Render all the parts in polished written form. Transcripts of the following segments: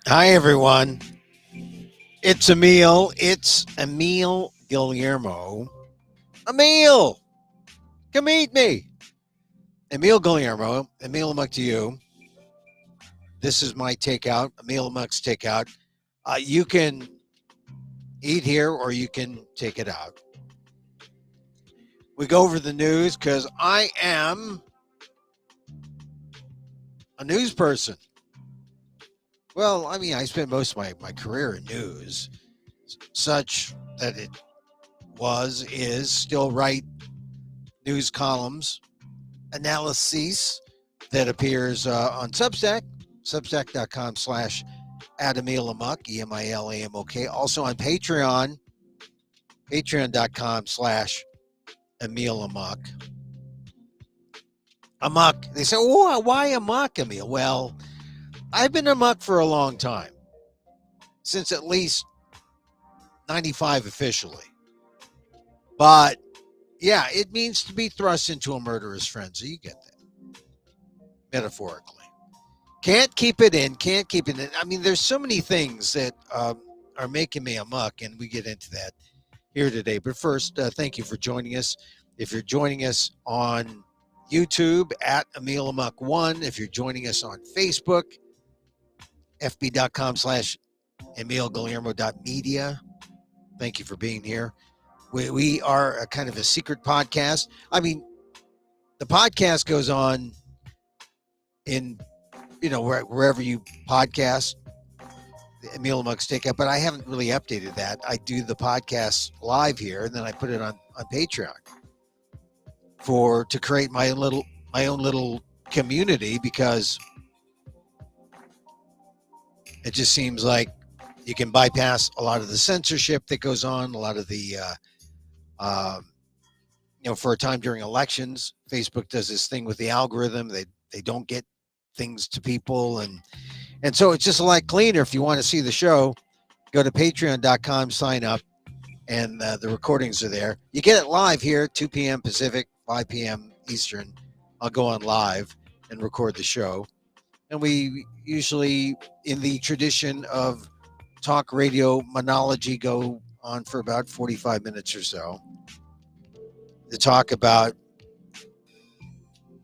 Hi, everyone. It's Emil. It's Emil Guillermo. Emil, come meet me. Emil Guillermo. Emil Amok to you. This is my takeout. Emil Amok's takeout. You can eat here or you can take it out. We go over the news because I am a news person. Well, I mean, I spent most of my career in news, such that it is still write news columns, analyses that appears on Substack, substack.com/Emil Amok, EMILAMOK. Also on Patreon, patreon.com/Emil Amok. Amok. They say, oh, why Amok, Emil? Well, I've been Amok for a long time, since at least 95 officially. But yeah, it means to be thrust into a murderous frenzy. You get that. Metaphorically. Can't keep it in. I mean, there's so many things that are making me amok, and we get into that here today. But first, thank you for joining us. If you're joining us on YouTube at Emil Amok 1, if you're joining us on Facebook, fb.com/EmilGuillermo.media, thank you for being here. We are a kind of a secret podcast. I mean, the podcast goes on in, wherever you podcast, Emil Amok's Takeout, but I haven't really updated that. I do the podcast live here, and then I put it on Patreon to create my own little community, because it just seems like you can bypass a lot of the censorship that goes on, a lot of the for a time during elections, Facebook does this thing with the algorithm. They don't get things to people, and so it's just a lot cleaner. If you want to see the show, go to patreon.com, sign up, and the recordings are there. You get it live here, 2 p.m. Pacific, 5 p.m. Eastern. I'll go on live and record the show. And we usually, in the tradition of talk radio monology, go on for about 45 minutes or so to talk about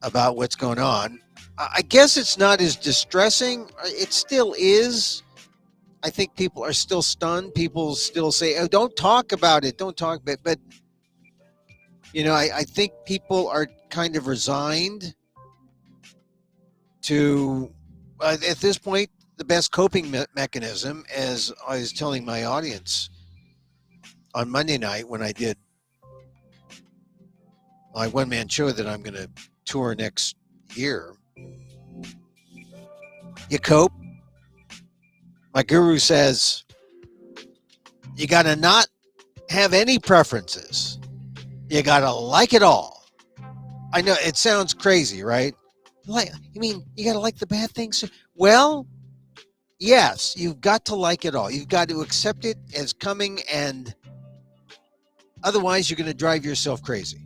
what's going on. I guess it's not as distressing. It still is. I think people are still stunned. People still say, oh, don't talk about it. Don't talk about it. But, I think people are kind of resigned to, at this point, the best coping mechanism, as I was telling my audience on Monday night when I did my one-man show that I'm going to tour next year. You cope. My guru says you got to not have any preferences. You got to like it all. I know it sounds crazy, right? You got to like the bad things? Well, yes, you've got to like it all. You've got to accept it as coming, and otherwise you're going to drive yourself crazy.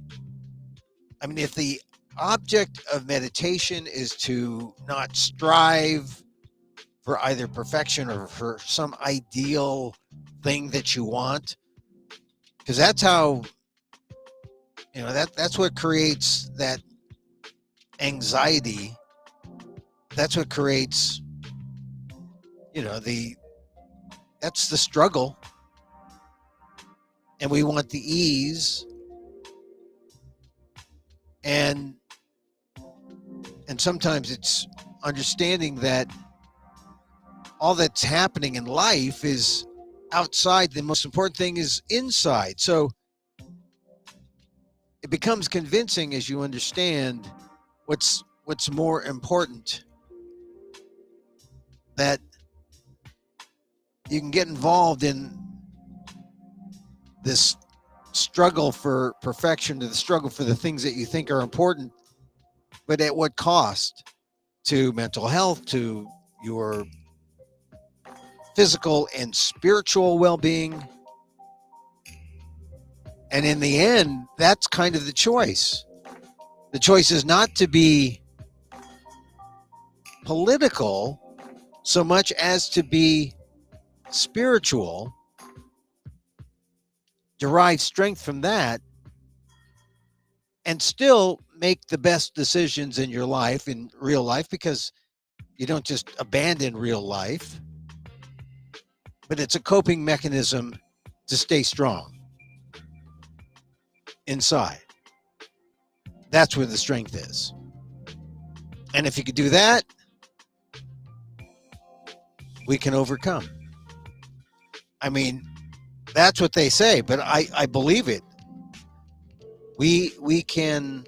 I mean, if the object of meditation is to not strive for either perfection or for some ideal thing that you want, because that's how, that's what creates that anxiety. That's what creates, that's the struggle. And we want the ease, and sometimes it's understanding that all that's happening in life is outside. The most important thing is inside. So it becomes convincing as you understand what's more important, that you can get involved in this struggle for perfection, to the struggle for the things that you think are important, but at what cost to mental health, to your physical and spiritual well-being. And in the end, that's kind of the choice. The choice is not to be political so much as to be spiritual, derive strength from that, and still make the best decisions in your life, in real life, because you don't just abandon real life, but it's a coping mechanism to stay strong inside. That's where the strength is. And if you could do that, we can overcome. I mean, that's what they say, but I believe it. We can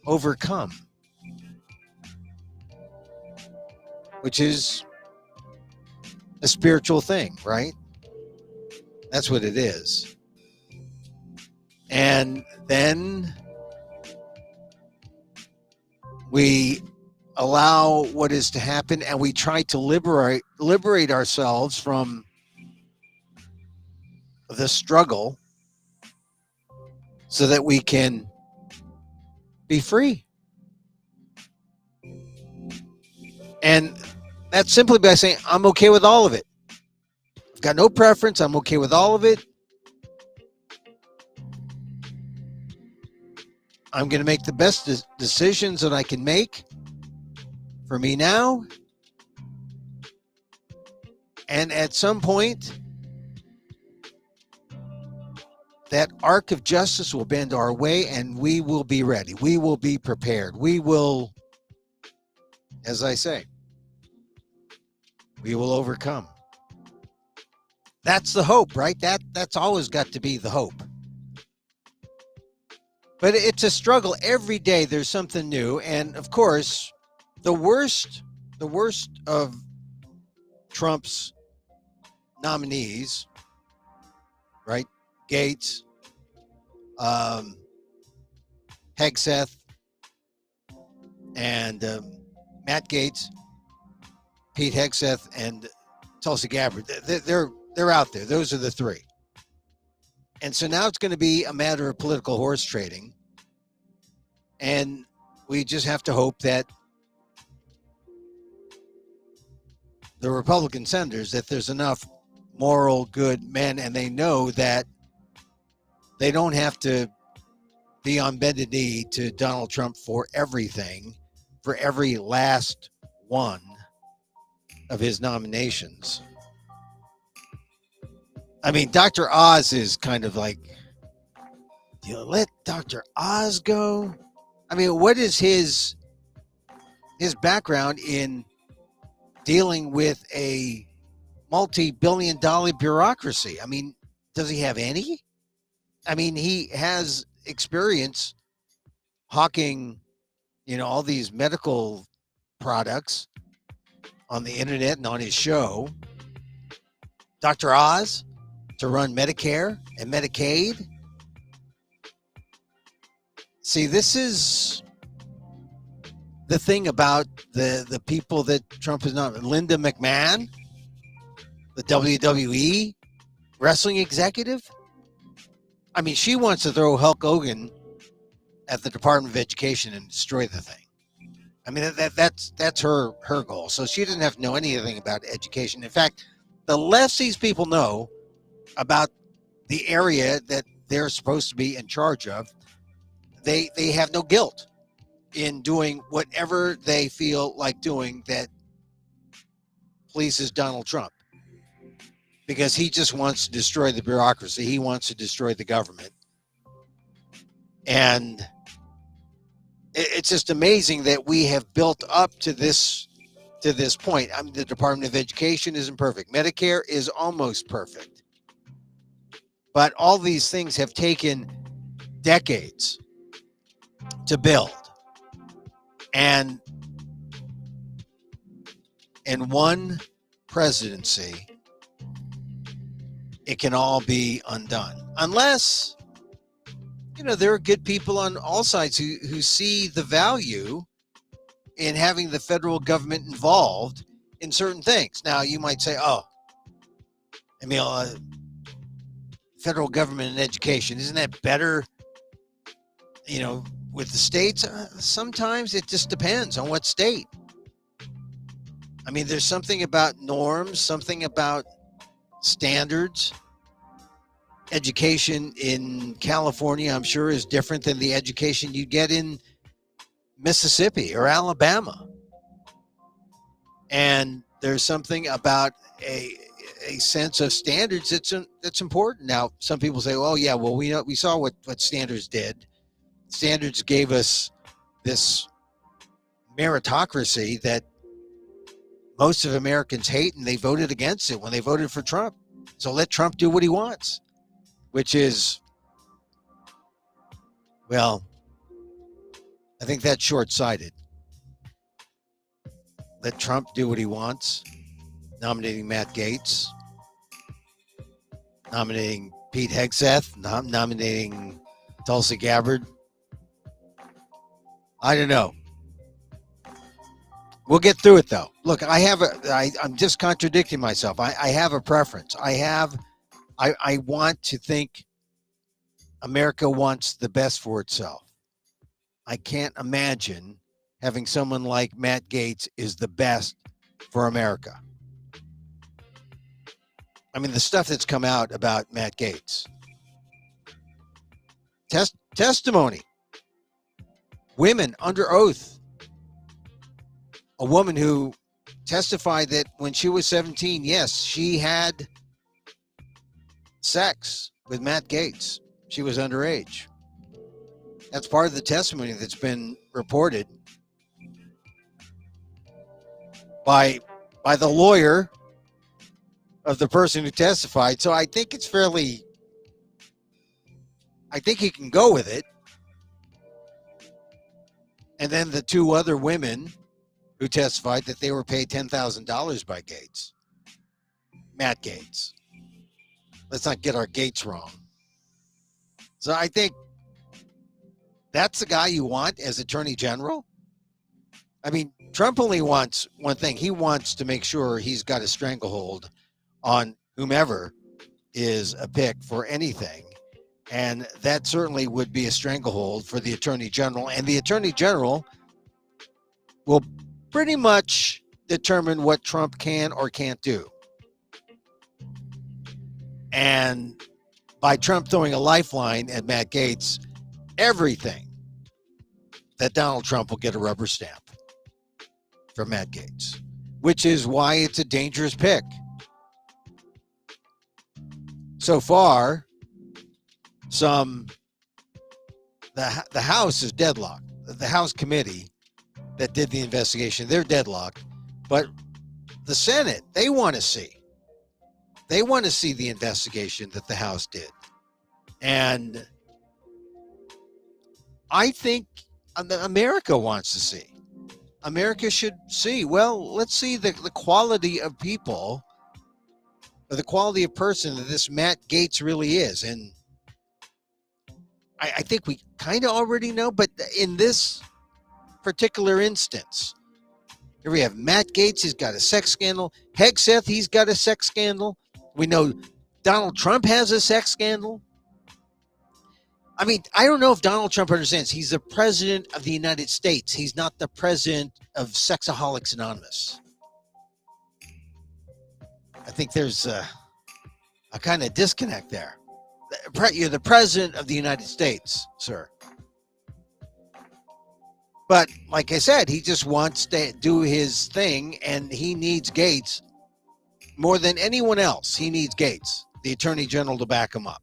overcome, which is a spiritual thing, right? That's what it is. And then we allow what is to happen, and we try to liberate ourselves from the struggle so that we can be free. And that's simply by saying, I'm okay with all of it. I've got no preference. I'm okay with all of it. I'm going to make the best decisions that I can make for me now. And at some point, that arc of justice will bend our way, and we will be ready. We will be prepared. We will, as I say, we will overcome. That's the hope, right? That's always got to be the hope. But it's a struggle. Every day there's something new. And of course, the worst of Trump's nominees, right? Gates, Hegseth, and Matt Gates, Pete Hegseth, and Tulsi Gabbard. They're out there. Those are the three. And so now it's going to be a matter of political horse trading. And we just have to hope that the Republican senators, that there's enough moral, good men, and they know that they don't have to be on bended knee to Donald Trump for everything, for every last one of his nominations. I mean, Dr. Oz is kind of like, do you let Dr. Oz go? I mean, what is his background in dealing with a multi-billion-dollar bureaucracy? I mean, does he have any? I mean, he has experience hawking, all these medical products on the internet and on his show. Dr. Oz to run Medicare and Medicaid. See, this is the thing about the people that Trump is not. Linda McMahon, the WWE wrestling executive. I mean, she wants to throw Hulk Hogan at the Department of Education and destroy the thing. I mean, that's her goal. So she doesn't have to know anything about education. In fact, the less these people know about the area that they're supposed to be in charge of, they have no guilt in doing whatever they feel like doing that pleases Donald Trump, because he just wants to destroy the bureaucracy. He wants to destroy the government. And it's just amazing that we have built up to this point. I mean, the Department of Education isn't perfect. Medicare is almost perfect. But all these things have taken decades to build. And in one presidency, it can all be undone. Unless, there are good people on all sides who see the value in having the federal government involved in certain things. Now, you might say, Emil, federal government and education, isn't that better, with the states? Sometimes it just depends on what state. I mean, there's something about norms, something about standards. Education in California, I'm sure, is different than the education you get in Mississippi or Alabama. And there's something about a sense of standards that's important. Now, some people say, "Oh, yeah, well, we saw what standards did. Standards gave us this meritocracy that most of Americans hate, and they voted against it when they voted for Trump. So let Trump do what he wants," which is, well, I think that's short-sighted. Let Trump do what he wants, nominating Matt Gaetz, nominating Pete Hegseth, nominating Tulsi Gabbard. I don't know. We'll get through it, though. Look, I'm just contradicting myself. I have a preference. I want to think America wants the best for itself. I can't imagine having someone like Matt Gaetz is the best for America. I mean, the stuff that's come out about Matt Gaetz. Testimony. Women under oath. A woman who testified that when she was 17, yes, she had sex with Matt Gaetz. She was underage. That's part of the testimony that's been reported by the lawyer of the person who testified. So I think it's I think he can go with it. And then the two other women who testified that they were paid $10,000 by Gaetz. Matt Gaetz. Let's not get our Gaetz wrong. So I think that's the guy you want as Attorney General. I mean, Trump only wants one thing. He wants to make sure he's got a stranglehold on whomever is a pick for anything. And that certainly would be a stranglehold for the Attorney General. And the Attorney General will pretty much determine what Trump can or can't do. And by Trump throwing a lifeline at Matt Gaetz, everything that Donald Trump will get a rubber stamp from Matt Gaetz, which is why it's a dangerous pick. So far, the House is deadlocked. The House committee that did the investigation, they're deadlocked. But the Senate, they want to see. They want to see the investigation that the House did. And I think America wants to see. America should see. Well, let's see the quality of people, or the quality of person that this Matt Gaetz really is. And I think we kind of already know, but in this particular instance, here we have Matt Gaetz, he's got a sex scandal. Hegseth, he's got a sex scandal. We know Donald Trump has a sex scandal. I mean, I don't know if Donald Trump understands. He's the president of the United States. He's not the president of Sexaholics Anonymous. I think there's a kind of disconnect there. You're the president of the United States, sir. But like I said, he just wants to do his thing, and he needs Gaetz more than anyone else. He needs Gaetz, the Attorney General, to back him up.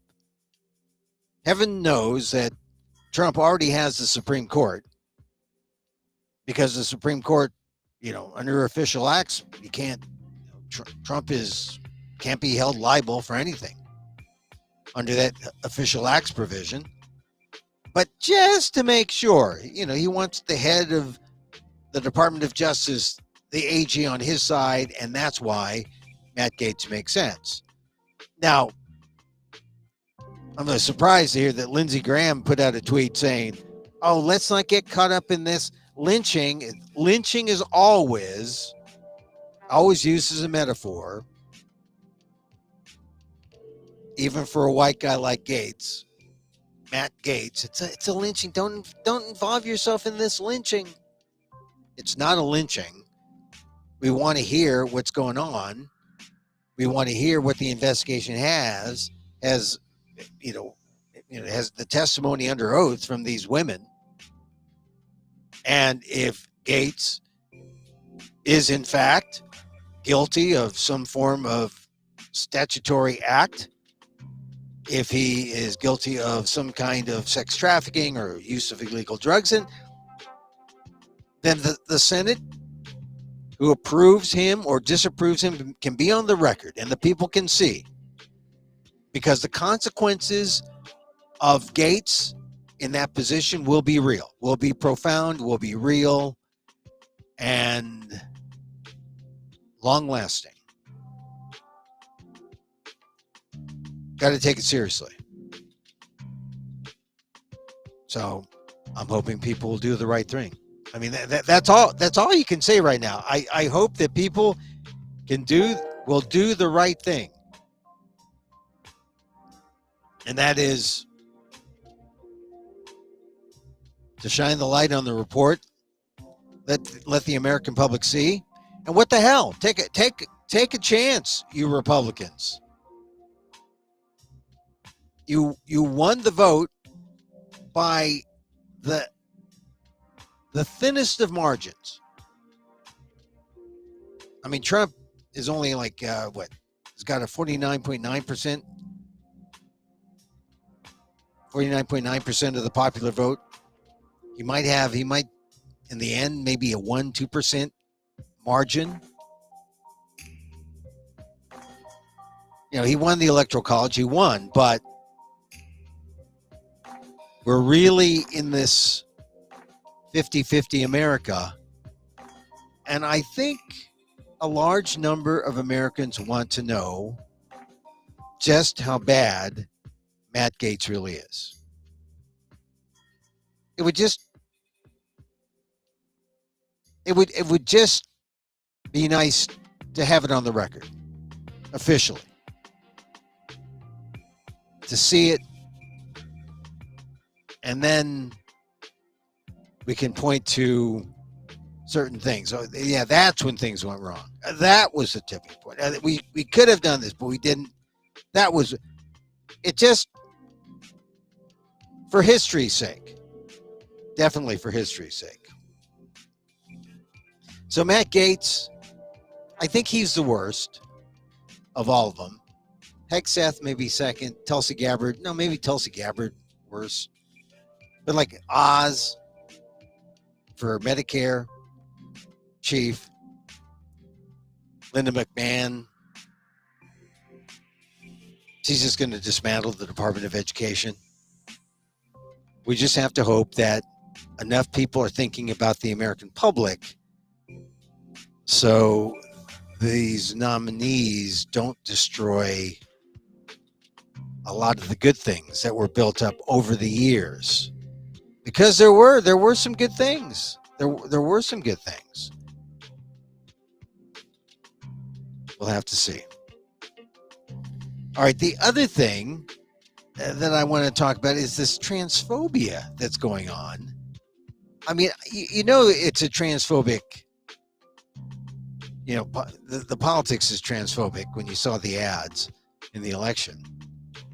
Heaven knows that Trump already has the Supreme Court, because the Supreme Court, under official acts, you can't. Trump can't be held liable for anything under that official acts provision. But just to make sure, he wants the head of the Department of Justice, the AG, on his side, and that's why Matt Gaetz makes sense. Now, I'm surprised to hear that Lindsey Graham put out a tweet saying, "Oh, let's not get caught up in this lynching." Lynching is always used as a metaphor, even for a white guy like Gaetz, Matt Gaetz. It's a lynching. Don't involve yourself in this lynching. It's not a lynching. We want to hear what's going on. We want to hear what the investigation has, you know, has the testimony under oath from these women. And if Gates is in fact guilty of some form of statutory act, if he is guilty of some kind of sex trafficking or use of illegal drugs, and then the Senate, who approves him or disapproves him, can be on the record and the people can see, because the consequences of Gates in that position will be real, will be profound, will be real, and long lasting. Got to take it seriously. So I'm hoping people will do the right thing. I mean, that's all you can say right now. I hope that people will do the right thing. And that is to shine the light on the report. Let the American public see. And what the hell? Take a chance, you Republicans. You won the vote by the thinnest of margins. I mean, Trump is only like he's got a 49.9% of the popular vote. He might in the end maybe a 1-2% margin. He won the Electoral College. He won, but we're really in this 50-50 America. And I think a large number of Americans want to know just how bad Matt Gaetz really is. It would just be nice to have it on the record, officially, to see it, and then we can point to certain things. Oh, yeah, that's when things went wrong. That was the tipping point. We could have done this, but we didn't. That was it. Just for history's sake, definitely for history's sake. So Matt Gaetz, I think he's the worst of all of them. Hegseth maybe second. Tulsi Gabbard, no, maybe Tulsi Gabbard worse. But like Oz for Medicare chief, Linda McMahon, she's just going to dismantle the Department of Education. We just have to hope that enough people are thinking about the American public so these nominees don't destroy a lot of the good things that were built up over the years. Because there were some good things. There were some good things. We'll have to see. All right, the other thing that I want to talk about is this transphobia that's going on. I mean, it's a transphobic, the politics is transphobic when you saw the ads in the election,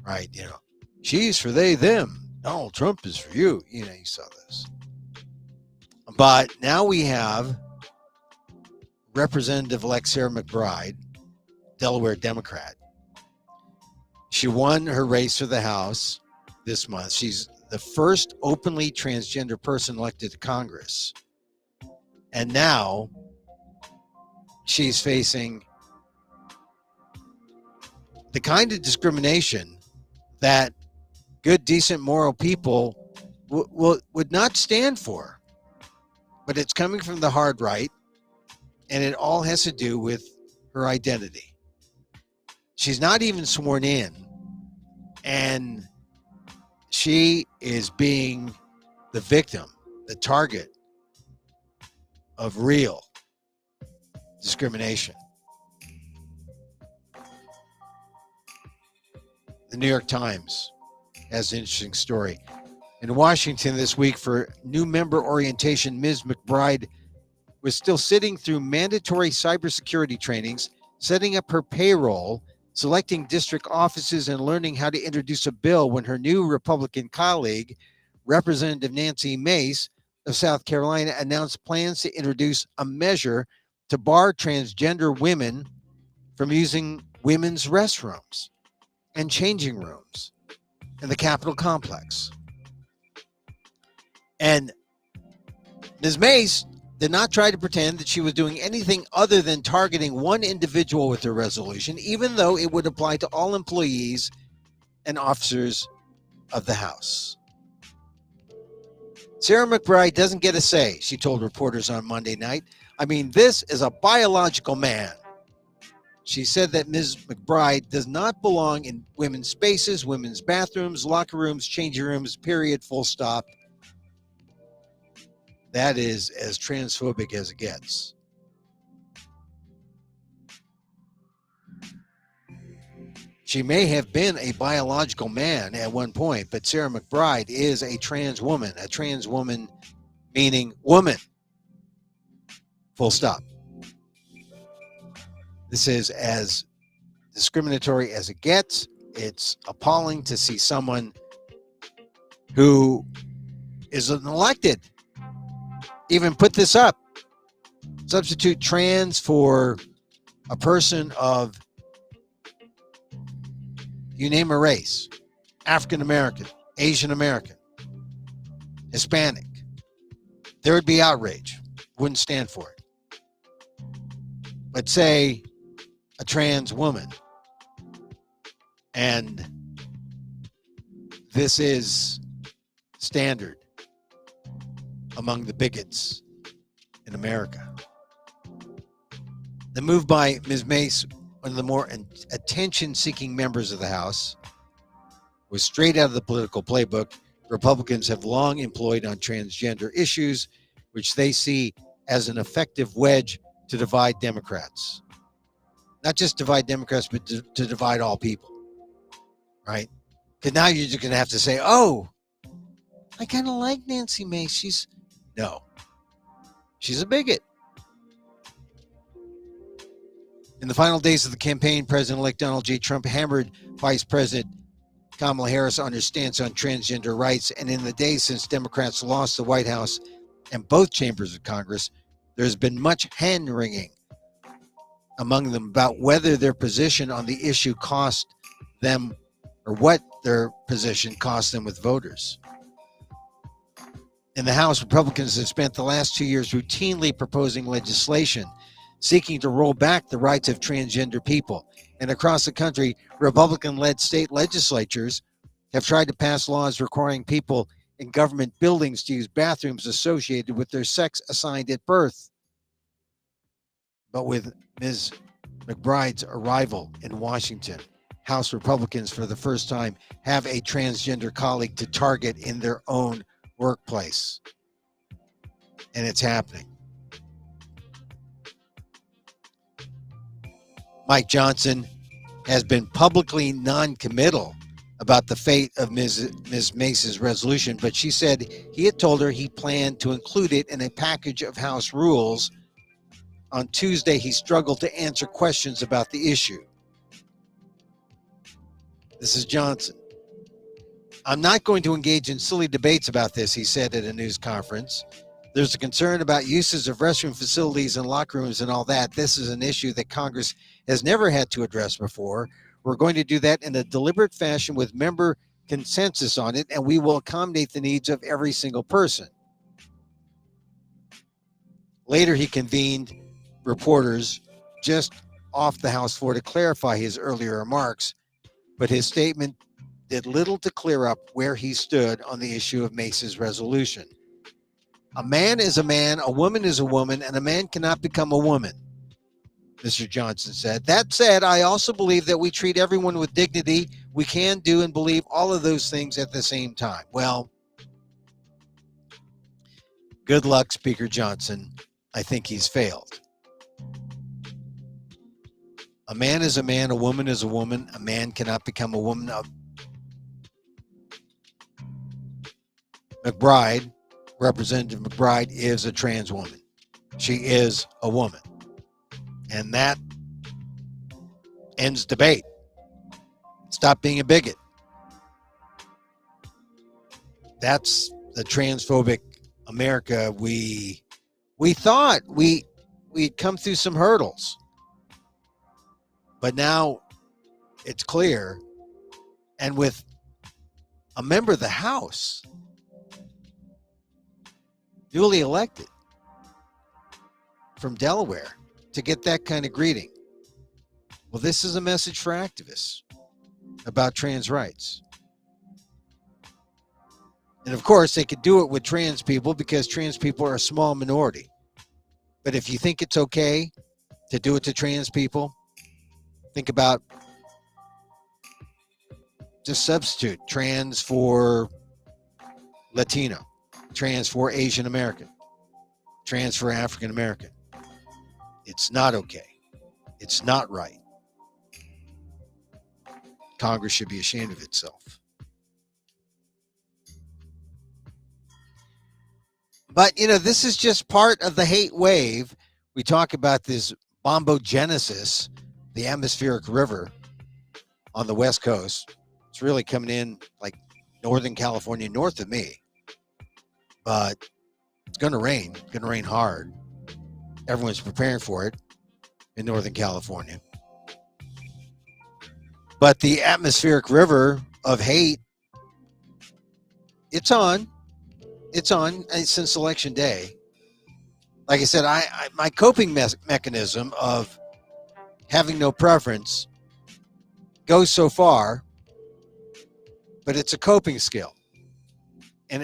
right? She's for they, them. Donald Trump is for you. You saw this. But now we have Representative-elect Sarah McBride, Delaware Democrat. She won her race for the House this month. She's the first openly transgender person elected to Congress. And now she's facing the kind of discrimination that good, decent, moral people would not stand for. But it's coming from the hard right, and it all has to do with her identity. She's not even sworn in, and she is being the victim, the target of real discrimination. The New York Times has an interesting story. In Washington this week for new member orientation, Ms. McBride was still sitting through mandatory cybersecurity trainings, setting up her payroll, selecting district offices, and learning how to introduce a bill when her new Republican colleague, Representative Nancy Mace of South Carolina, announced plans to introduce a measure to bar transgender women from using women's restrooms and changing rooms in the Capitol complex. And Ms. Mace did not try to pretend that she was doing anything other than targeting one individual with her resolution, even though it would apply to all employees and officers of the House. Sarah McBride doesn't get a say, she told reporters on Monday night. I mean, this is a biological man. She said that Ms. McBride does not belong in women's spaces, women's bathrooms, locker rooms, changing rooms, period, full stop. That is as transphobic as it gets. She may have been a biological man at one point, but Sarah McBride is a trans woman meaning woman. Full stop. This is as discriminatory as it gets. It's appalling to see someone who is an elected even put this up. Substitute trans for a person of, you name a race, African American, Asian American, Hispanic. There would be outrage. Wouldn't stand for it. But say a trans woman, and this is standard among the bigots in America. The move by Ms. Mace, one of the more attention-seeking members of the House, was straight out of the political playbook Republicans have long employed on transgender issues, which they see as an effective wedge to divide Democrats. Not just divide Democrats, but to divide all people, right? Because now you're just going to have to say, oh, I kind of like Nancy Mace. No, she's a bigot. In the final days of the campaign, President-elect Donald J. Trump hammered Vice President Kamala Harris on her stance on transgender rights. And in the days since Democrats lost the White House and both chambers of Congress, there's been much hand-wringing among them about whether their position on the issue cost them, or what their position cost them with voters. In the House, Republicans have spent the last 2 years routinely proposing legislation seeking to roll back the rights of transgender people. And across the country, Republican-led state legislatures have tried to pass laws requiring people in government buildings to use bathrooms associated with their sex assigned at birth. But with Ms. McBride's arrival in Washington, House Republicans for the first time have a transgender colleague to target in their own workplace. And it's happening. Mike Johnson has been publicly non-committal about the fate of Ms. Mace's resolution, but she said he had told her he planned to include it in a package of House rules. On Tuesday, he struggled to answer questions about the issue. This is Johnson. I'm not going to engage in silly debates about this, he said at a news conference. There's a concern about uses of restroom facilities and locker rooms and all that. This is an issue that Congress has never had to address before. We're going to do that in a deliberate fashion with member consensus on it, and we will accommodate the needs of every single person. Later, he convened reporters just off the House floor to clarify his earlier remarks, but his statement did little to clear up where he stood on the issue of Mace's resolution. A man is a man, a woman is a woman, and a man cannot become a woman, Mr. Johnson said. That said, I also believe that we treat everyone with dignity. We can do and believe all of those things at the same time. Well, good luck, Speaker Johnson. I think he's failed. A man is a man, a woman is a woman. A man cannot become a woman. McBride, Representative McBride, is a trans woman. She is a woman. And that ends debate. Stop being a bigot. That's the transphobic America we thought we'd come through some hurdles. But now it's clear, and with a member of the House duly elected from Delaware to get that kind of greeting. Well, this is a message for activists about trans rights. And of course, they could do it with trans people because trans people are a small minority. But if you think it's okay to do it to trans people, think about just substitute trans for Latino, trans for Asian American, trans for African American. It's not okay. It's not right. Congress should be ashamed of itself. But, this is just part of the hate wave. We talk about this bombogenesis, the atmospheric river on the West Coast. It's really coming in like Northern California, north of me. But it's going to rain hard. Everyone's preparing for it in Northern California. But the atmospheric river of hate, it's on since election day. Like I said, my coping mechanism of having no preference goes so far, but it's a coping skill. And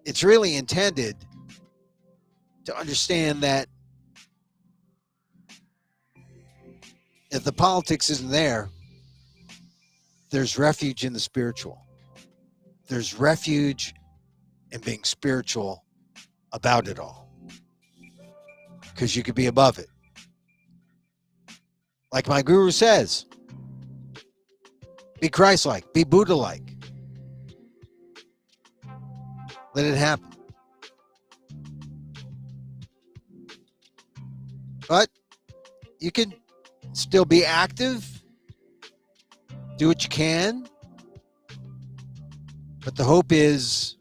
it's really intended to understand that if the politics isn't there, there's refuge in the spiritual. There's refuge in being spiritual about it all. Because you could be above it. Like my guru says, be Christ-like, be Buddha-like. Let it happen. But you can still be active, do what you can. But the hope is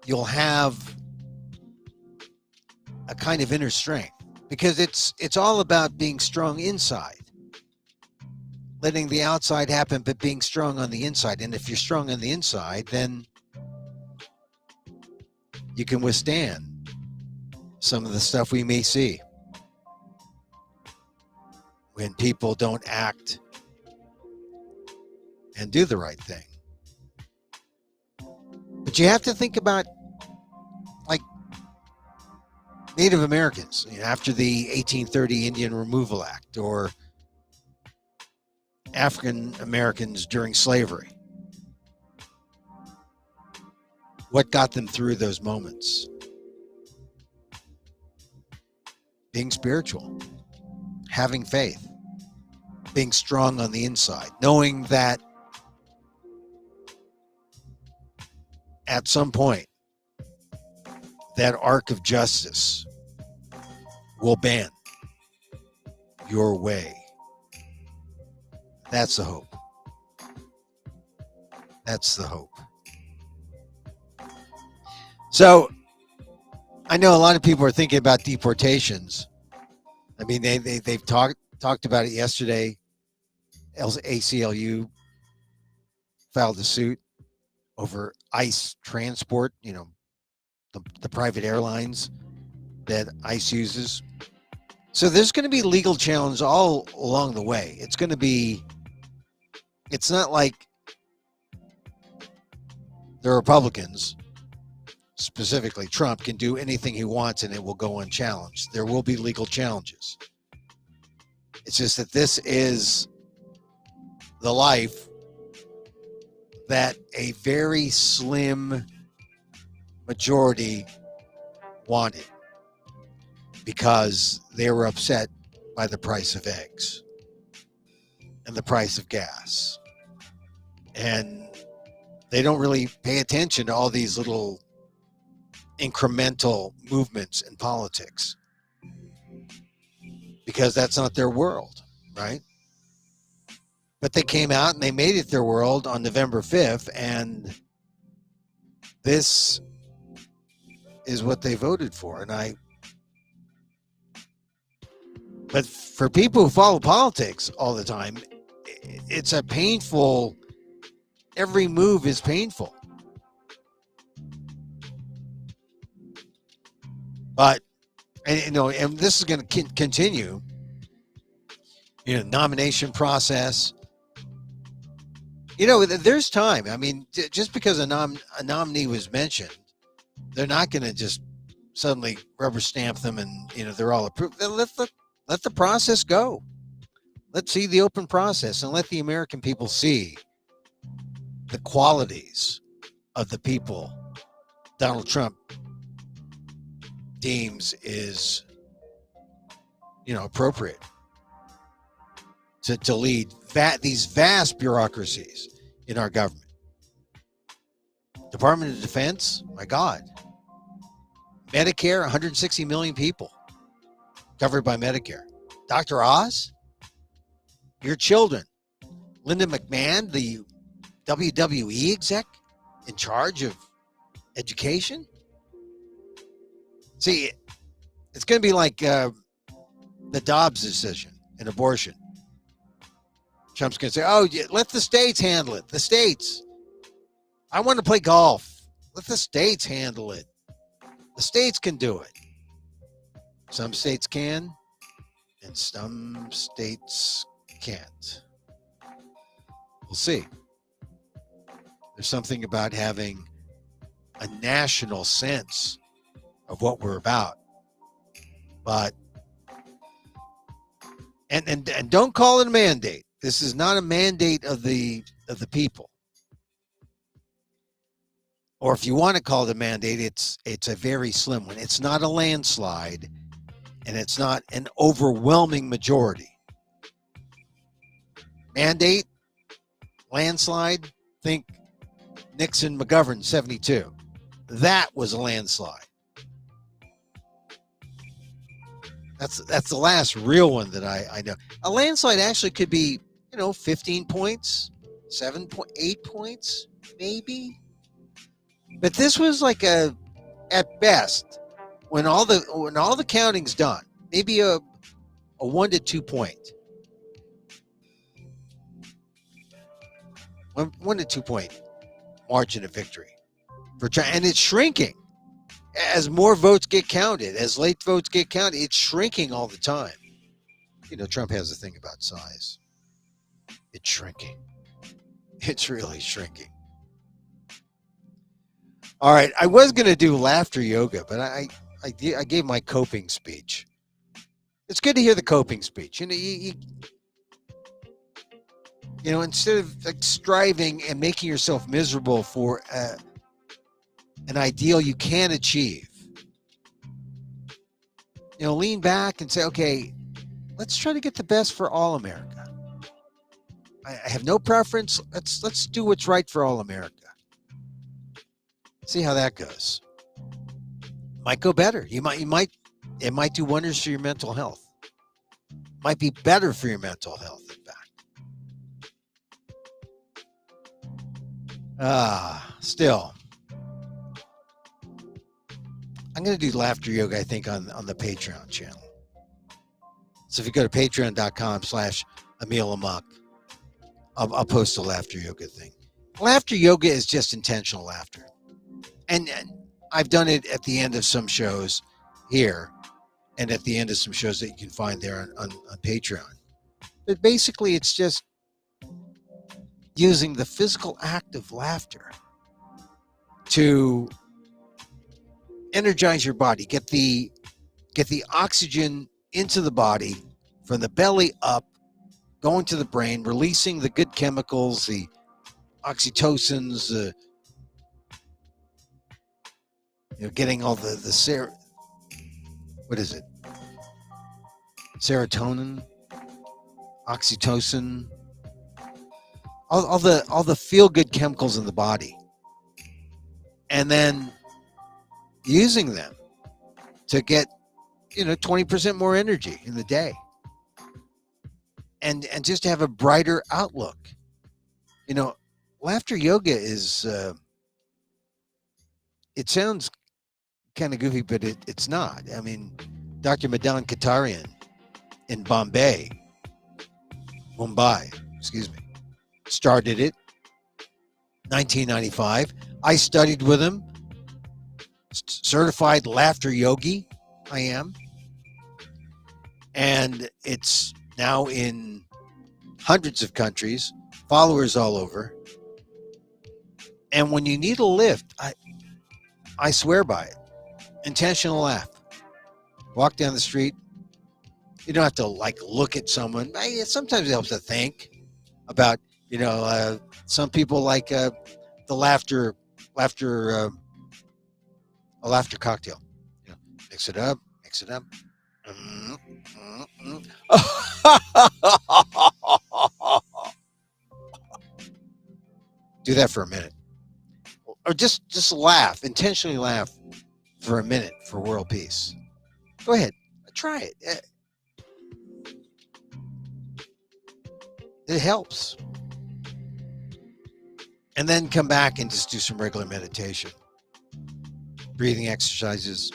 you'll have a kind of inner strength, because it's all about being strong inside, letting the outside happen, but being strong on the inside. And if you're strong on the inside, then you can withstand some of the stuff we may see when people don't act and do the right thing. But you have to think about, like, Native Americans after the 1830 Indian Removal Act, or African Americans during slavery. What got them through those moments? Being spiritual, having faith, being strong on the inside, knowing that at some point that arc of justice will bend your way. That's the hope. That's the hope. So I know a lot of people are thinking about deportations. I mean, they've talked about it yesterday. ACLU filed a suit over ICE transport, the private airlines that ICE uses. So there's going to be legal challenges all along the way. It's not like the Republicans, specifically Trump, can do anything he wants and it will go unchallenged. There will be legal challenges. It's just that this is the life that a very slim majority wanted, because they were upset by the price of eggs and the price of gas and They don't really pay attention to all these little incremental movements in politics because that's not their world, right? But they came out and they made it their world on November 5th, and this is what they voted for. But for people who follow politics all the time, it's a painful, every move is painful. But, and this is going to continue, nomination process. There's time. I mean, just because a nominee was mentioned, they're not going to just suddenly rubber stamp them and, they're all approved. Let the process go. Let's see the open process and let the American people see the qualities of the people Donald Trump deems is, appropriate to lead these vast bureaucracies in our government. Department of Defense, my God. Medicare, 160 million people covered by Medicare. Dr. Oz, your children. Linda McMahon, the WWE exec in charge of education. See, it's going to be like the Dobbs decision in abortion. Trump's going to say, oh, let the states handle it. The states. I want to play golf. Let the states handle it. The states can do it. Some states can, and some states can't. We'll see. There's something about having a national sense of what we're about. But and don't call it a mandate. This is not a mandate of the people. Or if you want to call it a mandate, it's a very slim one. It's not a landslide, and it's not an overwhelming majority. Mandate, landslide, think Nixon McGovern 72. That was a landslide. That's the last real one that I know. A landslide actually could be, 15 points, 8 points, maybe. But this was like at best, when all the counting's done, maybe a 1 to 2 point. 1 to 2 point margin of victory for Trump, and it's shrinking as more votes get counted, as late votes get counted. It's shrinking all the time. Trump has a thing about size. It's shrinking. It's really shrinking. All right, I was going to do laughter yoga, but I gave my coping speech. It's good to hear the coping speech. Instead of striving and making yourself miserable for an ideal you can achieve, lean back and say, okay, let's try to get the best for all America. I have no preference. Let's do what's right for all America. See how that goes. Might go better. It might do wonders for your mental health. Might be better for your mental health, in fact. Still. I'm going to do laughter yoga, I think, on the Patreon channel. So if you go to patreon.com/Emil Amok, I'll post a laughter yoga thing. Laughter yoga is just intentional laughter. And I've done it at the end of some shows here and at the end of some shows that you can find there on Patreon. But basically, it's just using the physical act of laughter to energize your body, get the oxygen into the body from the belly up, going to the brain, releasing the good chemicals, the oxytocins, getting all the what is it? Serotonin, oxytocin, all the feel good chemicals in the body and then using them to get 20% more energy in the day, and just have a brighter outlook. Laughter yoga is it sounds kind of goofy, but it's not. I mean, Dr. Madan Katarian in Mumbai, started it 1995. I studied with him, certified laughter yogi I am, and it's now in hundreds of countries, followers all over. And when you need a lift, I swear by it. Intentional laugh. Walk down the street. You don't have to look at someone. Sometimes it helps to think about, some people like the laughter, a laughter cocktail. Mix it up. Do that for a minute, or just laugh, intentionally laugh for a minute for world peace. Go ahead, try it. It helps. And then come back and just do some regular meditation, breathing exercises,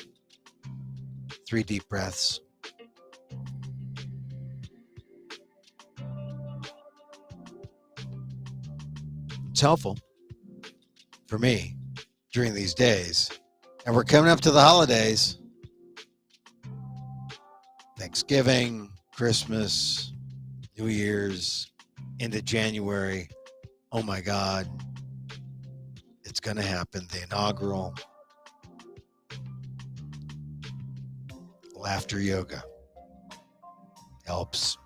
3 deep breaths. It's helpful for me during these days. And we're coming up to the holidays. Thanksgiving, Christmas, New Year's, into January. Oh my God. It's going to happen. The inaugural laughter yoga helps.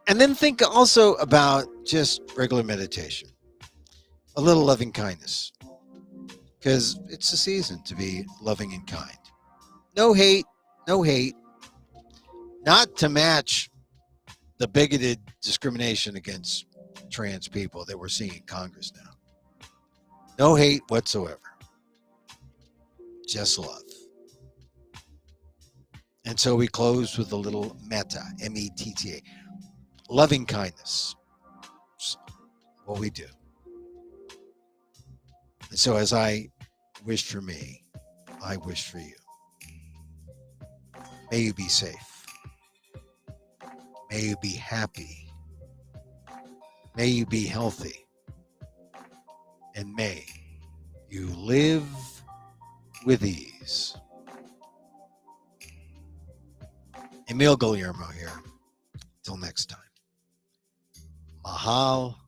And then think also about just regular meditation, a little loving kindness, because it's the season to be loving and kind. No hate, not to match the bigoted discrimination against trans people that we're seeing in Congress now. No hate whatsoever, just love. And so we close with a little metta, M-E-T-T-A, loving kindness. It's what we do. And so as I wish for me, I wish for you. May you be safe. May you be happy. May you be healthy. And may you live with ease. Emil Guillermo here. Till next time. Mahal.